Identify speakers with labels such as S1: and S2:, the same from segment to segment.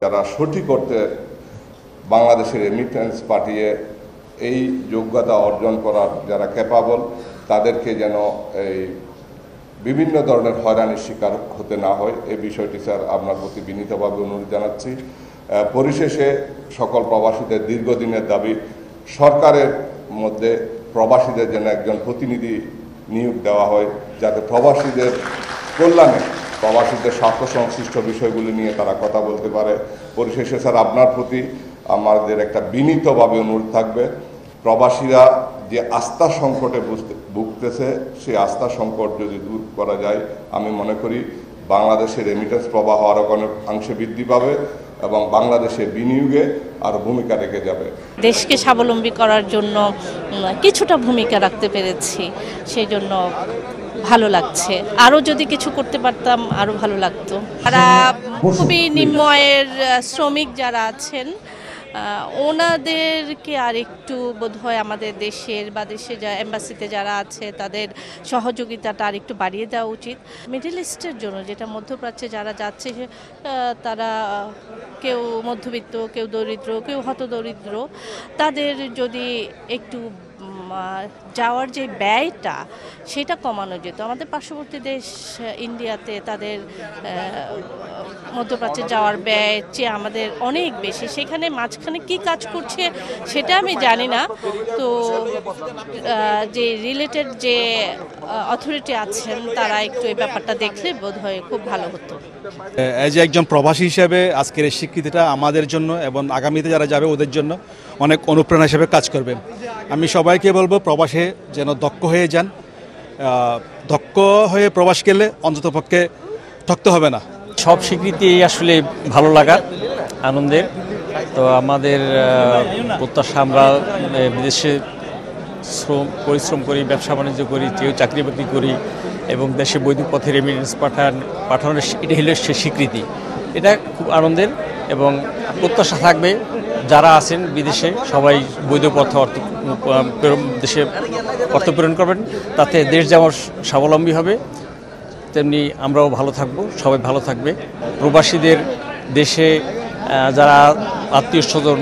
S1: যারা সঠিক অর্থে বাংলাদেশের রেমিটেন্স পাঠিয়ে এই যোগ্যতা অর্জন করার যারা ক্যাপাবল, তাদেরকে যেন এই বিভিন্ন ধরনের হয়রানির শিকার হতে না হয়, এই বিষয়টি স্যার আপনার প্রতি বিনীতভাবে অনুরোধ জানাচ্ছি। পরিশেষে সকল প্রবাসীদের দীর্ঘদিনের দাবি, সরকারের মধ্যে প্রবাসীদের যেন একজন প্রতিনিধি নিয়োগ দেওয়া হয়, যাতে প্রবাসীদের কল্যাণে, প্রবাসীদের স্বার্থ সংশ্লিষ্ট বিষয়গুলি নিয়ে তারা কথা বলতে পারে। পরিশেষে স্যার আপনার প্রতি আমাদের একটা বিনীতভাবে অনুরোধ থাকবে, প্রবাসীরা যে আস্থা সংকটে ভুগতেছে, সেই আস্থা সংকট যদি দূর করা যায়, আমি মনে করি বাংলাদেশের রেমিটেন্স প্রবাহ আরও অনেকাংশে বৃদ্ধি পাবে এবং বাংলাদেশের বিনিয়োগে আরও ভূমিকা রেখে যাবে।
S2: দেশকে স্বাবলম্বী করার জন্য কিছুটা ভূমিকা রাখতে পেরেছি, সেই জন্য ভালো লাগছে। আরও যদি কিছু করতে পারতাম আরও ভালো লাগতো। তারা খুবই নিম্ন আয়ের শ্রমিক যারা আছেন, ওনাদেরকে আর একটু বোধহয় আমাদের দেশের বা দেশে এম্বাসিতে যারা আছে তাদের সহযোগিতাটা আর একটু বাড়িয়ে দেওয়া উচিত। মিডল ইস্টের জন্য, যেটা মধ্যপ্রাচ্যে যারা যাচ্ছে, তারা কেউ মধ্যবিত্ত, কেউ দরিদ্র, কেউ হতদরিদ্র, তাদের যদি একটু যাওয়ার যে ব্যয়টা সেটা কমানো যেত। আমাদের পার্শ্ববর্তী দেশ ইন্ডিয়াতে তাদের মধ্যপ্রাচ্যে যাওয়ার ব্যয় চেয়ে আমাদের অনেক বেশি। সেখানে মাঝখানে কি কাজ করছে সেটা আমি জানি না। তো যে রিলেটেড যে অথরিটি আছেন তারা একটু এই ব্যাপারটা দেখলে বোধহয় খুব ভালো হতো।
S3: যে একজন প্রবাসী হিসেবে আজকের এই স্বীকৃতিটা আমাদের জন্য এবং আগামীতে যারা যাবে ওদের জন্য অনেক অনুপ্রেরণা হিসেবে কাজ করবে। আমি সবাইকে বলবো প্রবাসে যেন দক্ষ হয়ে যান। দক্ষ হয়ে প্রবাস গেলে অন্ততপক্ষে ঠকতে হবে না।
S4: সব স্বীকৃতি আসলে ভালো লাগার, আনন্দের। তো আমাদের প্রত্যাশা, আমরা বিদেশে পরিশ্রম করি, ব্যবসা বাণিজ্য করি, কেউ চাকরি বাকরি করি এবং দেশে বৈধ পথে রেমিটেন্স পাঠানোর এটা হলো সে স্বীকৃতি। এটা খুব আনন্দের এবং প্রত্যাশা থাকবে যারা আছেন বিদেশে সবাই বৈধ পথে দেশে অর্থ প্রেরণ করবেন, তাতে দেশ যেমন স্বাবলম্বী হবে তেমনি আমরাও ভালো থাকব, সবাই ভালো থাকবে। প্রবাসীদের দেশে যারা আত্মীয় স্বজন,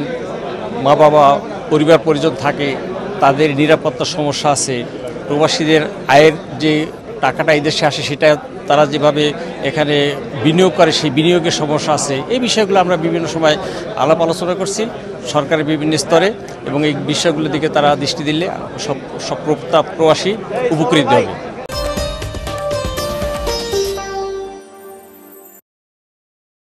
S4: মা বাবা, পরিবার পরিজন থাকে, তাদের নিরাপত্তার সমস্যা আছে। প্রবাসীদের আয়ের যে টাকাটা এই দেশে আসে সেটা তারা যেভাবে এখানে বিনিয়োগ করে সেই বিনিয়োগের সমস্যা আছে। এই বিষয়গুলো আমরা বিভিন্ন সময় আলাপ আলোচনা করছি সরকারের বিভিন্ন স্তরে, এবং এই বিষয়গুলোর দিকে তারা দৃষ্টি দিলে সব প্রবাসী উপকৃত হবে।